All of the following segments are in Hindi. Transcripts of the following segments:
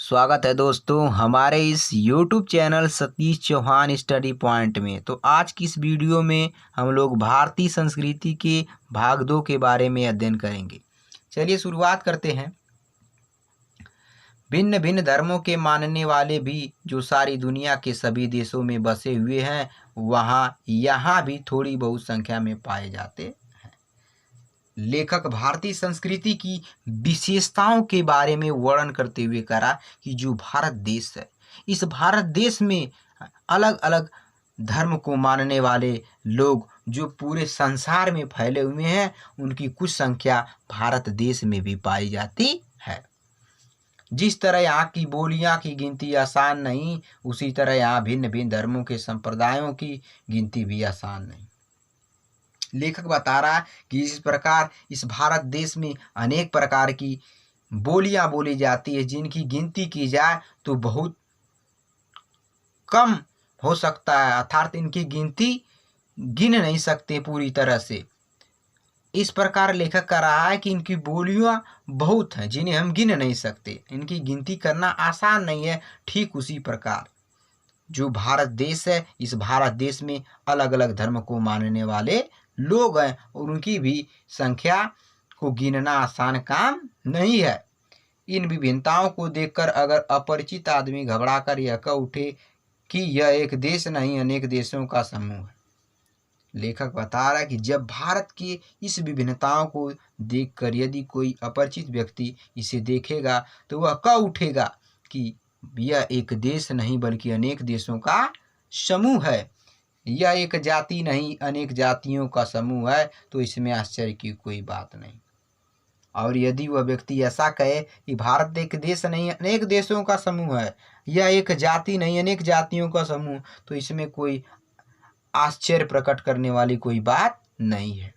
स्वागत है दोस्तों हमारे इस YouTube channel Satish Chauhan study point में। तो आज की इस वीडियो में हम लोग भारतीय संस्कृति के भाग 2 के बारे में अध्ययन करेंगे। चलिए शुरुआत करते हैं। भिन्न भिन्न धर्मों के मानने वाले भी जो सारी दुनिया के सभी देशों में बसे हुए हैं यहाँ भी थोड़ी बहुत संख्या में पाए जाते हैं। लेखक भारतीय संस्कृति की विशेषताओं के बारे में वर्णन करते हुए करा कि जो भारत देश है, इस भारत देश में अलग अलग धर्म को मानने वाले लोग जो पूरे संसार में फैले हुए हैं, उनकी कुछ संख्या भारत देश में भी पाई जाती है। जिस तरह यहाँ की बोलियां की गिनती आसान नहीं, उसी तरह यहाँ भिन्न भिन्न धर्मों के संप्रदायों की गिनती भी आसान नहीं। लेखक बता रहा है कि इस प्रकार इस भारत देश में अनेक प्रकार की बोलियां बोली जाती है, जिनकी गिनती की जाए तो बहुत कम हो सकता है, अर्थात इनकी गिनती गिन नहीं सकते पूरी तरह से। इस प्रकार लेखक कह रहा है कि इनकी बोलियां बहुत हैं जिन्हें हम गिन नहीं सकते, इनकी गिनती करना आसान नहीं है। ठीक उसी प्रकार जो भारत देश है, इस भारत देश में अलग अलग धर्म को मानने वाले लोग हैं और उनकी भी संख्या को गिनना आसान काम नहीं है। इन विभिन्नताओं को देखकर अगर अपरिचित आदमी घबराकर यह कह उठे कि यह एक देश नहीं अनेक देशों का समूह है। लेखक बता रहा है कि जब भारत की इस विभिन्नताओं को देखकर यदि कोई अपरिचित व्यक्ति इसे देखेगा तो वह कह उठेगा कि यह एक देश नहीं बल्कि अनेक देशों का समूह है, यह एक जाति नहीं अनेक जातियों का समूह है, तो इसमें आश्चर्य की कोई बात नहीं। और यदि वह व्यक्ति ऐसा कहे कि भारत एक देश नहीं अनेक देशों का समूह है, यह एक जाति नहीं अनेक जातियों का समूह, तो इसमें कोई आश्चर्य प्रकट करने वाली कोई बात नहीं है।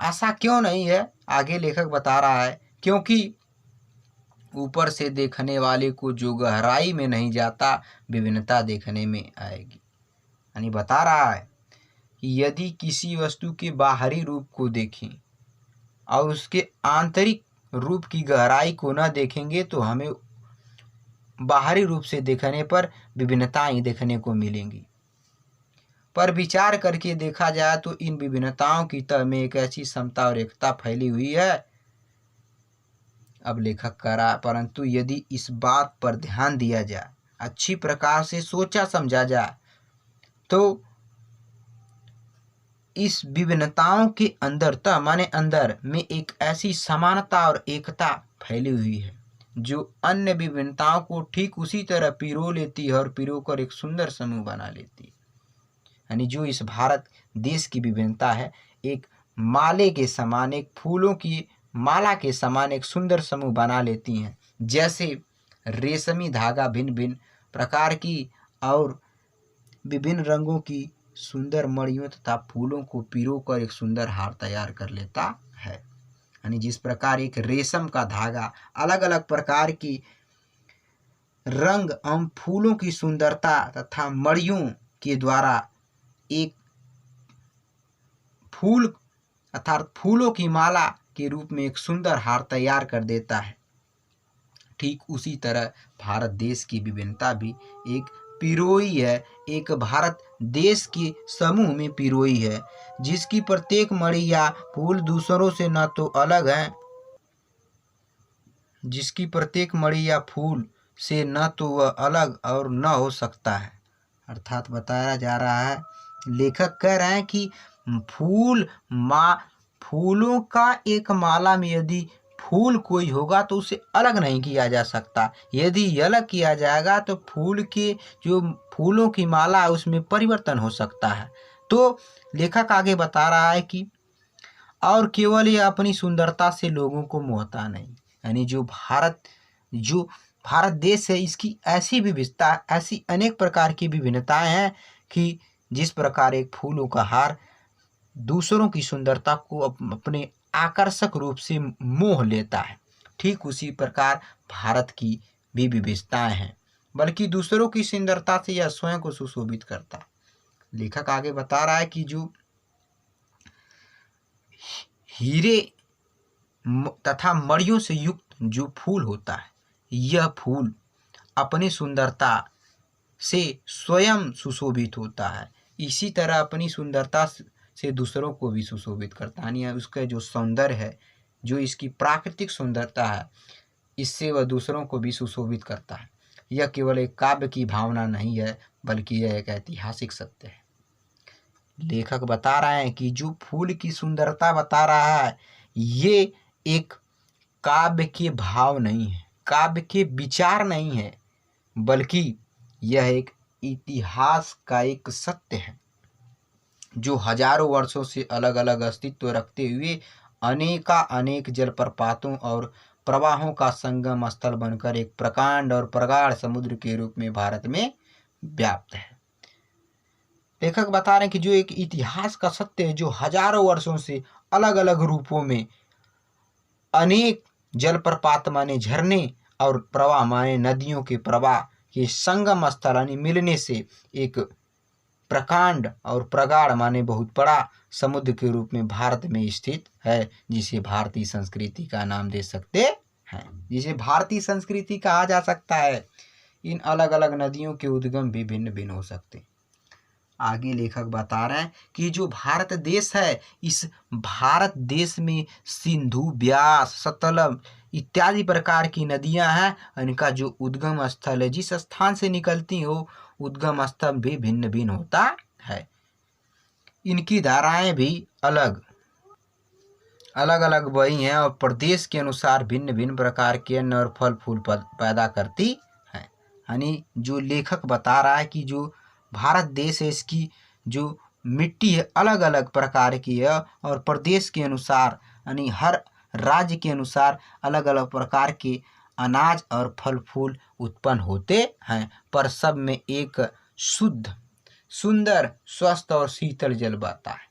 ऐसा क्यों नहीं है, आगे लेखक बता रहा है, क्योंकि ऊपर से देखने वाले को जो गहराई में नहीं जाता विभिन्नता देखने में आएगी। यानी बता रहा है कि यदि किसी वस्तु के बाहरी रूप को देखें और उसके आंतरिक रूप की गहराई को न देखेंगे तो हमें बाहरी रूप से देखने पर विभिन्नताएं देखने को मिलेंगी। पर विचार करके देखा जाए तो इन विभिन्नताओं की तह में एक ऐसी समता और एकता फैली हुई है। अब लेखक कह रहा, परंतु यदि इस बात पर ध्यान दिया जाए, अच्छी प्रकार से सोचा समझा जाए, तो इस विभिन्नताओं के अंदर तह माने अंदर में एक ऐसी समानता और एकता फैली हुई है जो अन्य विभिन्नताओं को ठीक उसी तरह पिरो लेती है और पिरोकर एक सुंदर समूह बना लेती है। यानी जो इस भारत देश की विभिन्नता है, एक माले के समान, एक फूलों की माला के समान एक सुंदर समूह बना लेती हैं। जैसे रेशमी धागा भिन्न भिन्न प्रकार की और विभिन्न रंगों की सुंदर मणियों तथा फूलों को पिरोकर एक सुंदर हार तैयार कर लेता है। यानी जिस प्रकार एक रेशम का धागा अलग अलग प्रकार की रंग एवं फूलों की सुंदरता तथा मणियों के द्वारा एक फूल अर्थात फूलों की माला के रूप में एक सुंदर हार तैयार कर देता है, ठीक उसी तरह भारत देश की विभिन्नता भी एक पिरोई है, एक भारत देश के समूह में पिरोई है, जिसकी प्रत्येक मणि या फूल दूसरों से न तो अलग है, जिसकी प्रत्येक मणि या फूल से न तो वह अलग और न हो सकता है। अर्थात बताया जा रहा है, लेखक कह रहे हैं कि फूलों का एक माला में यदि फूल कोई होगा तो उसे अलग नहीं किया जा सकता। यदि अलग किया जाएगा तो फूल के जो फूलों की माला है उसमें परिवर्तन हो सकता है। तो लेखक आगे बता रहा है कि और केवल ये अपनी सुंदरता से लोगों को मोहता नहीं। यानी जो भारत देश है, इसकी ऐसी विविधता, ऐसी अनेक प्रकार की विभिन्नताएं हैं कि जिस प्रकार एक फूलों का हार दूसरों की सुंदरता को अपने आकर्षक रूप से मोह लेता है, ठीक उसी प्रकार भारत की भी विविधताएं हैं, बल्कि दूसरों की सुंदरता से यह स्वयं को सुशोभित करता है। लेखक आगे बता रहा है कि जो हीरे तथा मणियों से युक्त जो फूल होता है, यह फूल अपनी सुंदरता से स्वयं सुशोभित होता है, इसी तरह अपनी सुंदरता से दूसरों को भी सुशोभित करता है। यानी उसका जो सौंदर्य है, जो इसकी प्राकृतिक सुंदरता है, इससे वह दूसरों को भी सुशोभित करता है। यह केवल एक काव्य की भावना नहीं है, बल्कि यह एक ऐतिहासिक सत्य है। लेखक बता रहे हैं कि जो फूल की सुंदरता बता रहा है, ये एक काव्य के भाव नहीं है, काव्य के विचार नहीं है, बल्कि यह एक इतिहास का एक सत्य है, जो हजारों वर्षों से अलग अलग अस्तित्व रखते हुए अनेक जलप्रपातों और प्रवाहों का संगम स्थल बनकर एक प्रकांड और प्रगाढ़ समुद्र के रूप में भारत में व्याप्त है। लेखक बता रहे हैं कि जो एक इतिहास का सत्य है, जो हजारों वर्षों से अलग अलग रूपों में अनेक जलप्रपात माने झरने और प्रवाह माने नदियों के प्रवाह के संगम स्थल यानी मिलने से एक प्रकांड और प्रगाढ़ माने बहुत बड़ा समुद्र के रूप में भारत में स्थित है, जिसे भारतीय संस्कृति का नाम दे सकते हैं, जिसे भारतीय संस्कृति कहा जा सकता है। इन अलग अलग नदियों के उद्गम भी भिन्न भिन्न हो सकते हैं। आगे लेखक बता रहे हैं कि जो भारत देश है, इस भारत देश में सिंधु, ब्यास, सतलज इत्यादि प्रकार की नदियां हैं। इनका जो उद्गम स्थल है, जिस स्थान से निकलती हो, उद्गम स्थल भी भिन्न भिन्न होता है। इनकी धाराएं भी अलग अलग बही हैं और प्रदेश के अनुसार भिन्न भिन्न प्रकार के अन्न और फल फूल पैदा करती हैं। यानी जो लेखक बता रहा है कि जो भारत देश है, इसकी जो मिट्टी है अलग अलग प्रकार की है और प्रदेश के अनुसार यानी हर राज्य के अनुसार अलग अलग प्रकार के अनाज और फल फूल उत्पन्न होते हैं, पर सब में एक शुद्ध, सुंदर, स्वस्थ और शीतल जल बहता है।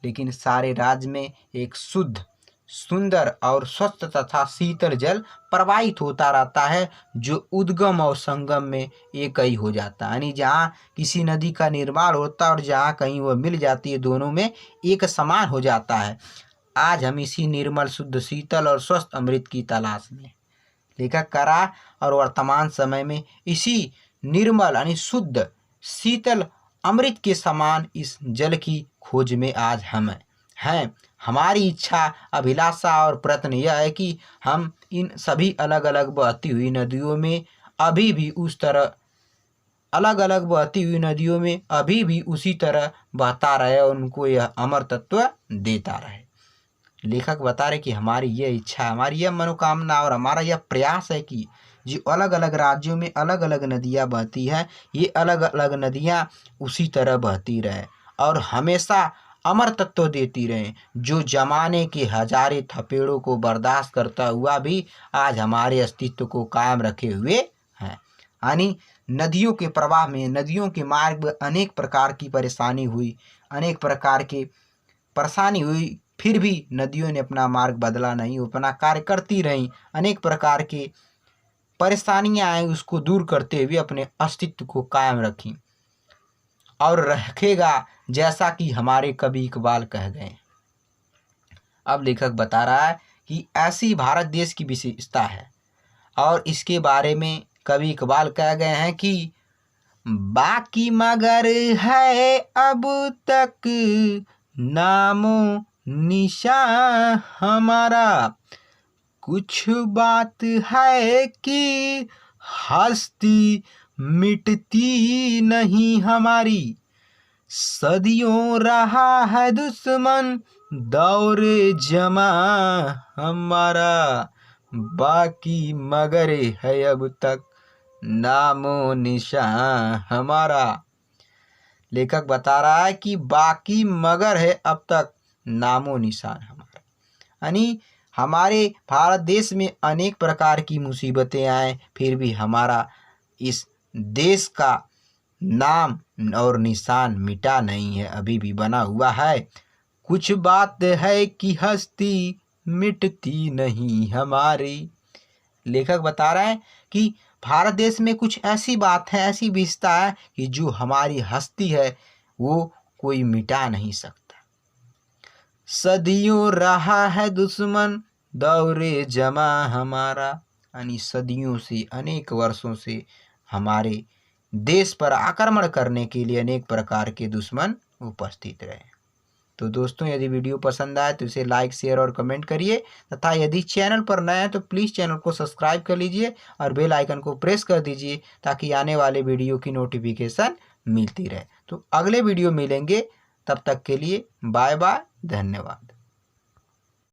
लेकिन सारे राज्य में एक शुद्ध, सुंदर और स्वच्छ तथा शीतल जल प्रवाहित होता रहता है, जो उद्गम और संगम में एक ही हो जाता है। यानी जहाँ किसी नदी का निर्माण होता है और जहाँ कहीं वह मिल जाती है, दोनों में एक समान हो जाता है। आज हम इसी निर्मल, शुद्ध, शीतल और स्वस्थ अमृत की तलाश में। लेखक करा और वर्तमान समय में इसी निर्मल यानी शुद्ध, शीतल अमृत के समान इस जल की खोज में आज हम हैं। हमारी इच्छा, अभिलाषा और प्रयत्न यह है कि हम इन सभी अलग अलग बहती हुई नदियों में अभी भी उस तरह अलग अलग बहती हुई नदियों में अभी भी उसी तरह बहता रहे और उनको यह अमर तत्व देता रहे। लेखक बता रहे कि हमारी यह इच्छा, हमारी यह मनोकामना और हमारा यह प्रयास है कि जो अलग अलग राज्यों में अलग अलग नदियाँ बहती हैं, ये अलग अलग नदियाँ उसी तरह बहती रहे और हमेशा अमर तत्व देती रहें, जो जमाने के हजारे थपेड़ों को बर्दाश्त करता हुआ भी आज हमारे अस्तित्व को कायम रखे हुए हैं। यानी नदियों के प्रवाह में, नदियों के मार्ग में अनेक प्रकार की परेशानी हुई, अनेक प्रकार के परेशानी हुई, फिर भी नदियों ने अपना मार्ग बदला नहीं, अपना कार्य करती रहीं। अनेक प्रकार के परेशानियां आई, उसको दूर करते हुए अपने अस्तित्व को कायम रखी और रखेगा, जैसा कि हमारे कवि इकबाल कह गए। अब लेखक बता रहा है कि ऐसी भारत देश की विशेषता है और इसके बारे में कवि इकबाल कह गए हैं कि बाकी मगर है अब तक नामो निशान हमारा, कुछ बात है कि हस्ती मिटती नहीं हमारी, सदियों रहा है दुश्मन दौरे जमा हमारा, बाकी मगर है अब तक नामो निशान हमारा। लेखक बता रहा है कि बाकी मगर है अब तक नामो निशान हमारा, यानी हमारे भारत देश में अनेक प्रकार की मुसीबतें आए, फिर भी हमारा इस देश का नाम और निशान मिटा नहीं है, अभी भी बना हुआ है। कुछ बात है कि हस्ती मिटती नहीं हमारी। लेखक बता रहे हैं कि भारत देश में कुछ ऐसी बात है, ऐसी विशेषता है कि जो हमारी हस्ती है वो कोई मिटा नहीं सकता। सदियों रहा है दुश्मन दौरे जमा हमारा, यानी सदियों से, अनेक वर्षों से हमारे देश पर आक्रमण करने के लिए अनेक प्रकार के दुश्मन उपस्थित रहे। तो दोस्तों, यदि वीडियो पसंद आए तो इसे लाइक, शेयर और कमेंट करिए, तथा यदि चैनल पर नए हैं तो प्लीज़ चैनल को सब्सक्राइब कर लीजिए और बेल आइकन को प्रेस कर दीजिए, ताकि आने वाले वीडियो की नोटिफिकेशन मिलती रहे। तो अगले वीडियो मिलेंगे, तब तक के लिए बाय बाय, धन्यवाद।